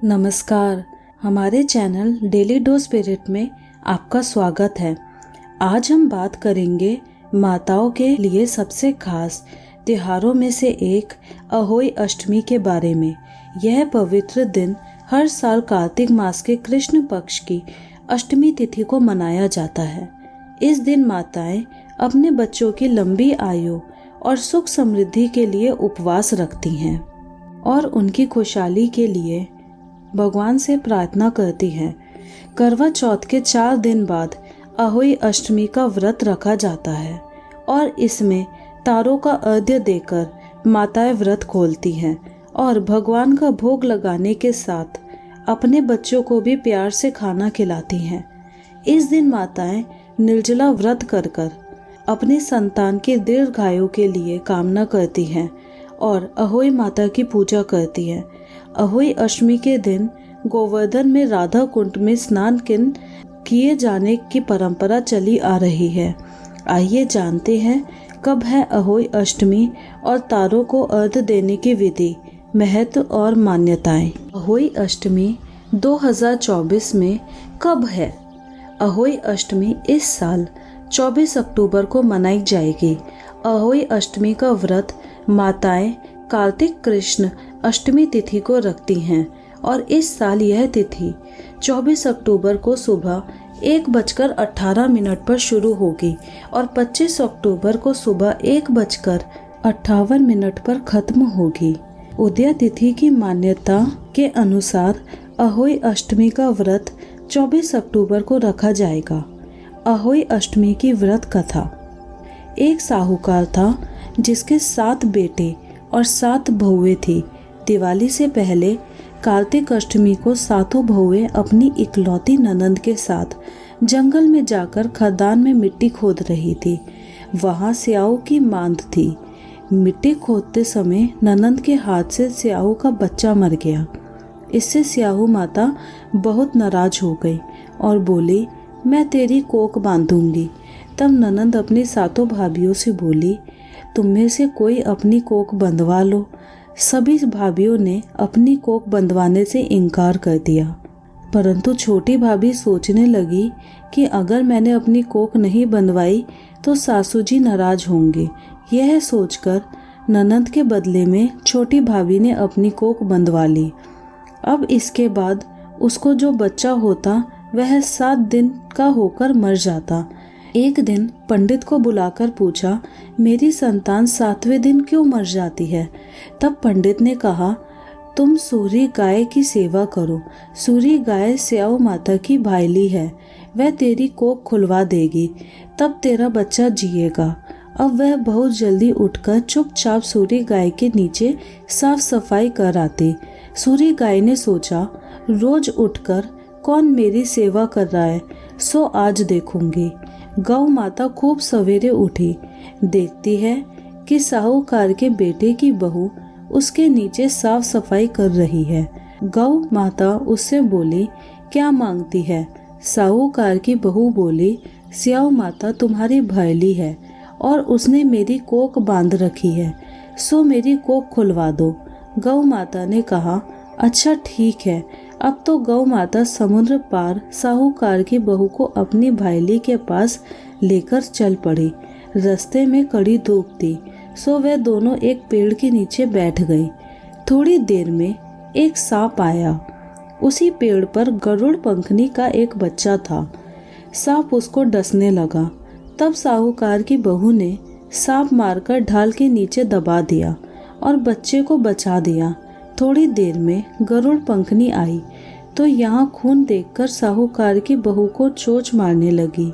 नमस्कार। हमारे channel daily dose spirit में आपका स्वागत है। आज हम बात करेंगे माताओं के लिए सबसे खास त्योहारों में से एक अहोई अष्टमी के बारे में। यह पवित्र दिन हर साल कार्तिक मास के कृष्ण पक्ष की अष्टमी तिथि को मनाया जाता है। इस दिन माताएं अपने बच्चों की लंबी आयु और सुख समृद्धि के लिए उपवास रखती हैं और उनकी खुशहाली के लिए भगवान से प्रार्थना करती हैं। करवा चौथ के 4 दिन बाद अहोई अष्टमी का व्रत रखा जाता है और इसमें तारों का अर्घ्य देकर माताएं व्रत खोलती हैं और भगवान का भोग लगाने के साथ अपने बच्चों को भी प्यार से खाना खिलाती हैं। इस दिन माताएं निर्जला व्रत कर अपनी संतान के दीर्घायु के लिए कामना करती हैं और अहोई माता की पूजा करती हैं। अहोई अष्टमी के दिन गोवर्धन में राधा कुंड में स्नान किए जाने की परंपरा चली आ रही है। आइए जानते हैं कब है अहोई अष्टमी और तारों को अर्घ्य देने की विधि, महत्व और मान्यताएं। अहोई अष्टमी 2024 में कब है? अहोई अष्टमी इस साल 24 अक्टूबर को मनाई जाएगी। अहोई अष्टमी का व्रत माताएं कार्तिक कृष्ण अष्टमी तिथि को रखती हैं और इस साल यह तिथि 24 अक्टूबर को सुबह 1:18 पर शुरू होगी और 25 अक्टूबर को सुबह 1:58 पर खत्म होगी। उदया तिथि की मान्यता के अनुसार अहोई अष्टमी का व्रत 24 अक्टूबर को रखा जाएगा। अहोई अष्टमी की व्रत कथा। एक साहूकार था जिसके 7 बेटे और 7 बहुएं थी। दिवाली से पहले कार्तिक अष्टमी को 7 बहुएं अपनी इकलौती ननंद के साथ जंगल में जाकर खदान में मिट्टी खोद रही थी। वहां स्याऊ की मांद थी। मिट्टी खोदते समय ननंद के हाथ से स्याऊ का बच्चा मर गया। इससे स्याऊ माता बहुत नाराज हो गई और बोली, मैं तेरी कोख बांधूंगी। तब ननंद अपनी 7 भाभियों से बोली, तुम में से कोई अपनी कोख बंधवा लो। सभी भाभियों ने अपनी कोख बंधवाने से इनकार कर दिया, परंतु छोटी भाभी सोचने लगी कि अगर मैंने अपनी कोख नहीं बंधवाई तो सासू जी नाराज होंगे। यह सोचकर ननंद के बदले में छोटी भाभी ने अपनी कोख बंधवा ली। अब इसके बाद उसको जो बच्चा होता वह 7 दिन का होकर मर जाता। एक दिन पंडित को बुलाकर पूछा, मेरी संतान 7वें दिन क्यों मर जाती है? तब पंडित ने कहा, तुम सूरी गाय की सेवा करो। सूरी गाय स्याऊ माता की भाईली है, वह तेरी कोख खुलवा देगी, तब तेरा बच्चा जिएगा। अब वह बहुत जल्दी उठकर चुपचाप सूरी गाय के नीचे साफ सफाई कर आती। सूरी गाय ने सोचा, रोज उठकर कौन मेरी सेवा कर रहा है, सो आज देखूंगी। गौ माता खूब सवेरे उठी, देखती है कि साहूकार के बेटे की बहू उसके नीचे साफ सफाई कर रही है। गौ माता उससे बोली, क्या मांगती है? साहूकार की बहू बोली, स्याऊ माता तुम्हारी भाईली है और उसने मेरी कोख बांध रखी है, सो मेरी कोख खुलवा दो। गौ माता ने कहा, अच्छा ठीक है। अब तो गौ माता समुद्र पार साहूकार की बहू को अपनी भाईली के पास लेकर चल पड़ी। रास्ते में कड़ी धूप थी, सो वे दोनों एक पेड़ के नीचे बैठ गई। थोड़ी देर में एक सांप आया। उसी पेड़ पर गरुड़ पंखनी का एक बच्चा था। सांप उसको डसने लगा। तब साहूकार की बहू ने सांप मारकर ढाल के नीचे दबा दिया और बच्चे को बचा दिया। थोड़ी देर में गरुड़ पंखनी आई तो यहाँ खून देखकर साहूकार की बहू को चोंच मारने लगी।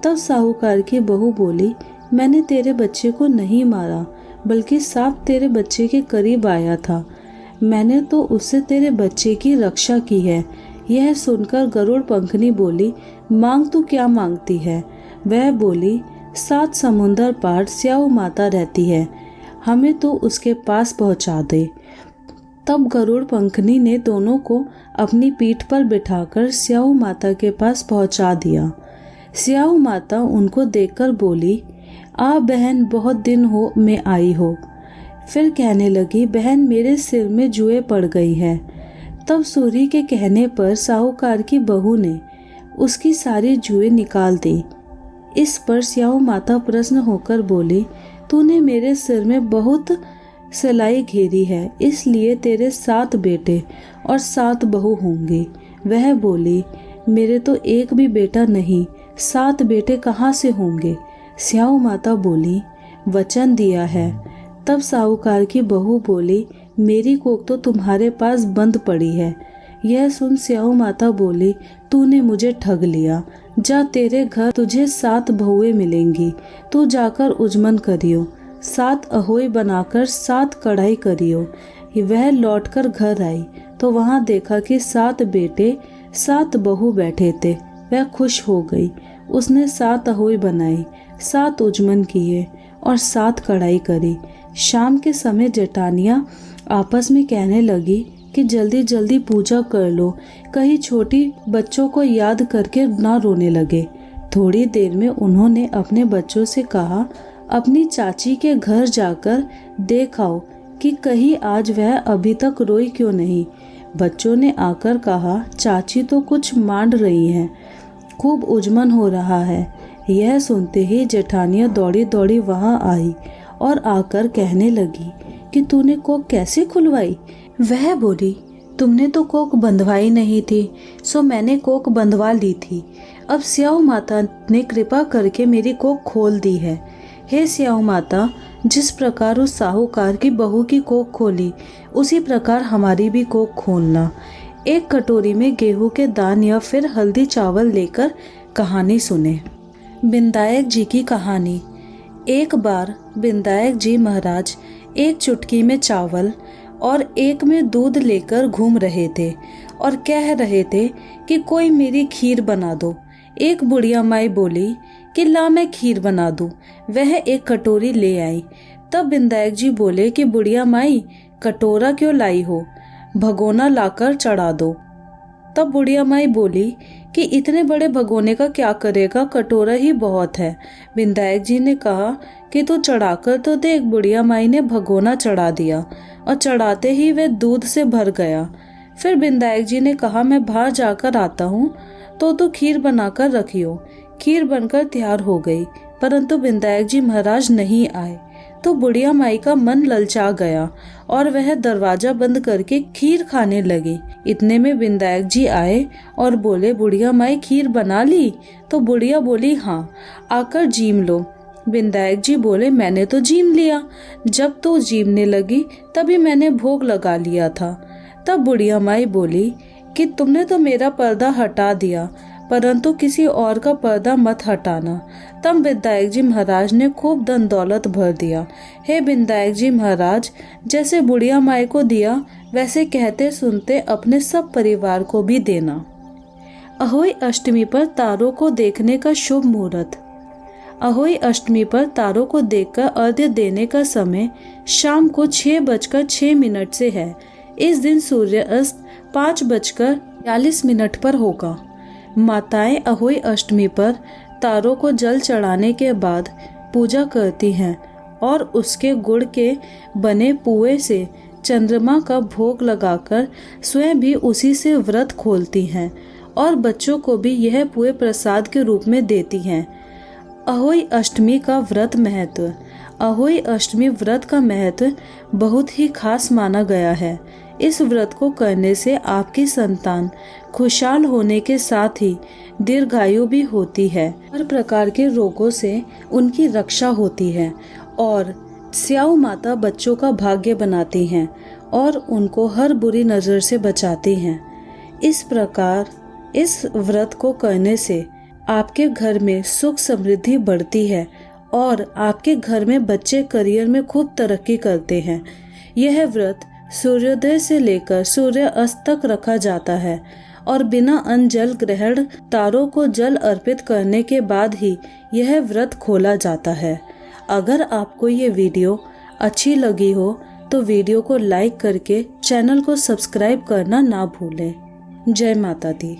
तब साहूकार की बहू बोली, मैंने तेरे बच्चे को नहीं मारा, बल्कि सांप तेरे बच्चे के करीब आया था। मैंने तो उससे तेरे बच्चे की रक्षा की है। यह सुनकर गरुड़ पंखनी बोली, मांग तू क्या मांगती है? वह बोली, 7 समुंदर पार स्याऊ माता रहती है, हमें तो उसके पास पहुँचा दे। तब गरुड़ पंखनी ने दोनों को अपनी पीठ पर बिठाकर स्याऊ माता के पास पहुंचा दिया। स्याऊ माता उनको देखकर बोली, आ बहन, बहुत दिन हो मैं आई हो। फिर कहने लगी, बहन मेरे सिर में जुएं पड़ गई है। तब सूरी के कहने पर साहूकार की बहू ने उसकी सारी जुएं निकाल दी। इस पर स्याऊ माता प्रसन्न होकर बोली, तूने मेरे सिर में बहुत सलाई घेरी है, इसलिए तेरे 7 बेटे और 7 बहू होंगे। वह बोली, मेरे तो एक भी बेटा नहीं, 7 बेटे कहाँ से होंगे? स्याऊ माता बोली, वचन दिया है। तब साहूकार की बहू बोली, मेरी कोख तो तुम्हारे पास बंद पड़ी है। यह सुन स्याऊ माता बोली, तूने मुझे ठग लिया। जा, तेरे घर तुझे 7 बहुएं मिलेंगी। तू जाकर उजमन करियो, 7 अहोई बनाकर 7 कढ़ाई करियो। वह लौटकर घर आई तो वहां देखा कि 7 बेटे 7 बहू बैठे थे। वह खुश हो गई। उसने 7 अहोई बनाई, 7 उजमन किए और 7 कढ़ाई करी। शाम के समय जेठानियां आपस में कहने लगी कि जल्दी जल्दी पूजा कर लो, कहीं छोटी बच्चों को याद करके ना रोने लगे। थोड़ी देर में उन्होंने अपने बच्चों से कहा, अपनी चाची के घर जाकर देख आओ कि कहीं आज वह अभी तक रोई क्यों नहीं। बच्चों ने आकर कहा, चाची तो कुछ मांड रही हैं, खूब उजमन हो रहा है। यह सुनते ही जेठानियां दौड़ी दौड़ी वहां आई और आकर कहने लगी कि तूने कोख कैसे खुलवाई? वह बोली, तुमने तो कोख बंधवाई नहीं थी, सो मैंने कोख बंधवा ली थी। अब स्याऊ माता ने कृपा करके मेरी कोख खोल दी है। हे स्याऊ माता, जिस प्रकार उस साहूकार की बहू की कोख खोली, उसी प्रकार हमारी भी कोख खोलना। एक कटोरी में गेहूं के दान या फिर हल्दी चावल लेकर कहानी सुने। बिंदायक जी की कहानी। एक बार बिंदायक जी महाराज एक चुटकी में चावल और एक में दूध लेकर घूम रहे थे और कह रहे थे कि कोई मेरी खीर बना दो। एक बुढ़िया माई बोली कि ला मैं खीर बना दूं। वह एक कटोरी ले आई। तब बिंदायक जी बोले कि बुढ़िया माई, कटोरा क्यों लाई हो, भगोना लाकर चढ़ा दो। तब बुढ़िया माई बोली कि इतने बड़े भगोने का क्या करेगा, कटोरा ही बहुत है। बिंदायक जी ने कहा कि तू चढ़ाकर तो देख। बुढ़िया माई ने भगोना चढ़ा दिया और चढ़ाते ही वह दूध से भर गया। फिर बिंदायक जी ने कहा, मैं बाहर जाकर आता हूँ तो तू खीर बनाकर रखियो। खीर बनकर तैयार हो गई, परंतु बिंदायक जी महाराज नहीं आए। तो बुढ़िया माई का मन ललचा गया और वह दरवाजा बंद करके खीर खाने लगी। इतने में बिंदायक जी आए और बोले, बुढ़िया माई खीर बना ली? तो बुढ़िया बोली, हाँ, आकर जीम लो। बिंदायक जी बोले, मैंने तो जीम लिया, जब तू जीमने लगी तभी मैंने भोग लगा लिया था। तब बुढ़िया माई बोली कि तुमने तो मेरा पर्दा हटा दिया, परंतु किसी और का पर्दा मत हटाना। तब बिंदायक जी महाराज ने खूब धन दौलत भर दिया। हे बिंदायक जी महाराज, जैसे बुढ़िया माई को दिया वैसे कहते सुनते अपने सब परिवार को भी देना। अहोई अष्टमी पर तारों को देखने का शुभ मुहूर्त। अहोई अष्टमी पर तारों को देखकर अर्घ्य देने का समय शाम को 6:06 से है। इस दिन सूर्यास्त 5:42 पर होगा। माताएं अहोई अष्टमी पर तारों को जल चढ़ाने के बाद पूजा करती हैं और उसके गुड़ के बने पुए से चंद्रमा का भोग लगाकर स्वयं भी उसी से व्रत खोलती हैं और बच्चों को भी यह पुए प्रसाद के रूप में देती हैं। अहोई अष्टमी का व्रत महत्व। अहोई अष्टमी व्रत का महत्व बहुत ही खास माना गया है। इस व्रत को करने से आपकी संतान खुशहाल होने के साथ ही दीर्घायु भी होती है। हर प्रकार के रोगों से उनकी रक्षा होती है और स्याऊ माता बच्चों का भाग्य बनाती हैं और उनको हर बुरी नज़र से बचाती हैं। इस प्रकार इस व्रत को करने से आपके घर में सुख समृद्धि बढ़ती है और आपके घर में बच्चे करियर में खूब तरक्की करते हैं। यह व्रत सूर्योदय से लेकर सूर्य अस्त तक रखा जाता है और बिना अन्न जल ग्रहण तारों को जल अर्पित करने के बाद ही यह व्रत खोला जाता है। अगर आपको ये वीडियो अच्छी लगी हो तो वीडियो को लाइक करके चैनल को सब्सक्राइब करना ना भूलें। जय माता दी।